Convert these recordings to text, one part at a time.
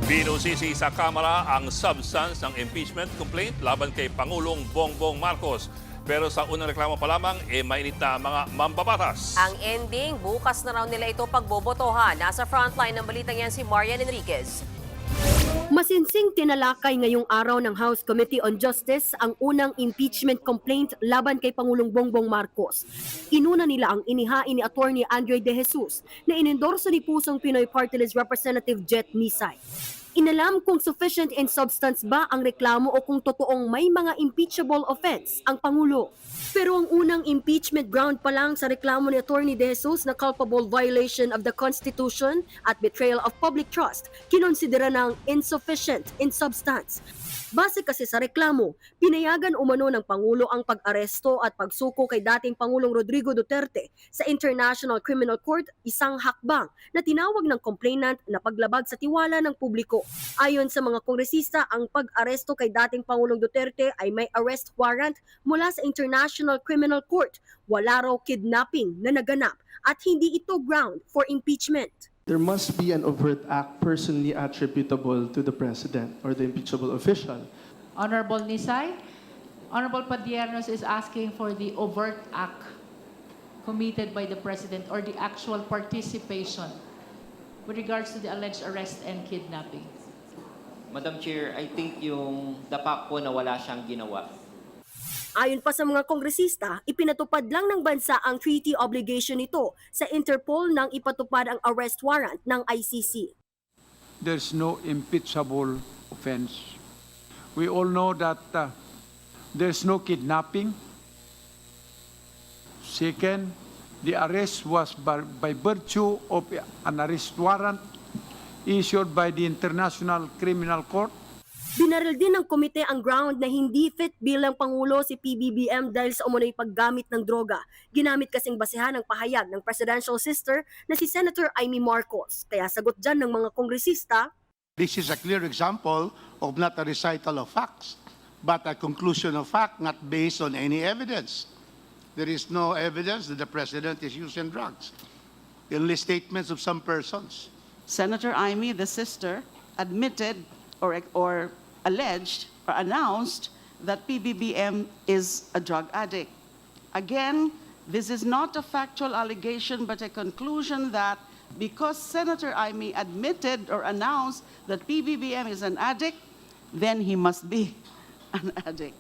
Binusisi sa Kamara ang substance ng impeachment complaint laban kay Pangulong Bongbong Marcos. Pero sa unang reklamo pa lamang, mainit na mga mambabatas. Ang ending, bukas na raw nila ito pagbobotohan. Nasa frontline ng balitang yan si Marian Enriquez. Masinsing tinalakay ngayong araw ng House Committee on Justice ang unang impeachment complaint laban kay Pangulong Bongbong Marcos. Inuna nila ang inihain ni Attorney Andre De Jesus na inendorso ni Pusong Pinoy Party List Representative Jet Misay. Inalam kung sufficient in substance ba ang reklamo o kung totoong may mga impeachable offense ang Pangulo. Pero ang unang impeachment ground pa lang sa reklamo ni Attorney De Jesus na culpable violation of the Constitution at betrayal of public trust, kinonsidera ng insufficient in substance. Base kasi sa reklamo, pinayagan umano ng Pangulo ang pag-aresto at pagsuko kay dating Pangulong Rodrigo Duterte sa International Criminal Court, isang hakbang na tinawag ng complainant na paglabag sa tiwala ng publiko. Ayon sa mga kongresista, ang pag-aresto kay dating Pangulong Duterte ay may arrest warrant mula sa International Criminal Court. Wala raw kidnapping na naganap at hindi ito ground for impeachment. There must be an overt act personally attributable to the President or the impeachable official. Honorable Nisay, Honorable Padiernos is asking for the overt act committed by the President or the actual participation with regards to the alleged arrest and kidnapping. Madam Chair, I think yung dapa po na wala siyang ginawa. Ayon pa sa mga kongresista, ipinatupad lang ng bansa ang treaty obligation nito sa Interpol nang ipatupad ang arrest warrant ng ICC. There's no impeachable offense. We all know that there's no kidnapping. Second, the arrest was by virtue of an arrest warrant issued by the International Criminal Court. Binaril din ng komite ang ground na hindi fit bilang Pangulo si PBBM dahil sa umunoy paggamit ng droga. Ginamit kasing basehan ng pahayag ng presidential sister na si Senator Amy Marcos. Kaya sagot dyan ng mga kongresista, This is a clear example of not a recital of facts, but a conclusion of fact not based on any evidence. There is no evidence that the President is using drugs. Only statements of some persons. Senator Amy, the sister, admitted or alleged or announced that PBBM is a drug addict. Again, this is not a factual allegation but a conclusion that because Senator Amy admitted or announced that PBBM is an addict, then he must be an addict.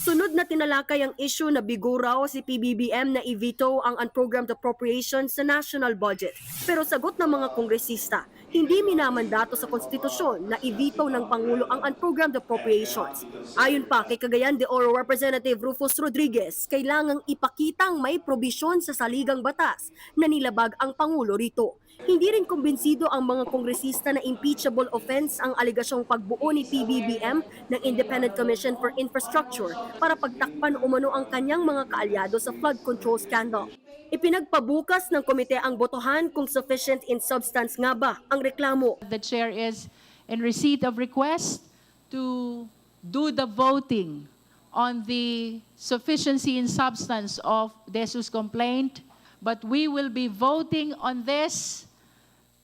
sunod na tinalakay ang issue na bigo raw si PBBM na i-veto ang unprogrammed appropriations sa national budget. Pero sagot ng mga kongresista, hindi minamandato sa konstitusyon na i-veto ng Pangulo ang unprogrammed appropriations. Ayon pa kay Cagayan de Oro Representative Rufus Rodriguez, kailangang ipakitang may probisyon sa saligang batas na nilabag ang Pangulo rito. Hindi rin kumbinsido ang mga kongresista na impeachable offense ang alegasyong pagbuo ni PBBM ng Independent Commission for Infrastructure para pagtakpan umano ang kanyang mga kaalyado sa flood control scandal. Ipinagpabukas ng komite ang botohan kung sufficient in substance nga ba ang reklamo. The chair is in receipt of request to do the voting on the sufficiency in substance of De Jesus' complaint, but we will be voting on this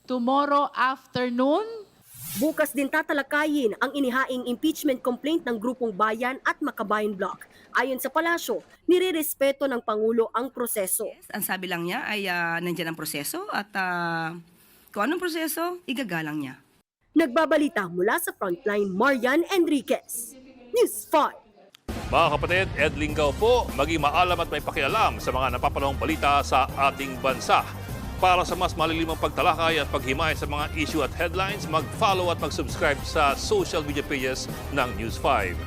tomorrow afternoon. Bukas din tatalakayin ang inihaing impeachment complaint ng Grupong Bayan at Makabayan Bloc. Ayon sa palasyo, nirerespeto ng Pangulo ang proseso. Ang sabi lang niya ay nandiyan ang proseso at kung anong proseso, igagalang niya. Nagbabalita mula sa Frontline, Marian Enriquez, News 5. Mga kapatid, Ed Lingaw po, maging maalam at may pakialam sa mga napapanahong balita sa ating bansa. Para sa mas malilimang pagtalakay at paghimay sa mga issue at headlines, mag-follow at mag-subscribe sa social media pages ng News 5.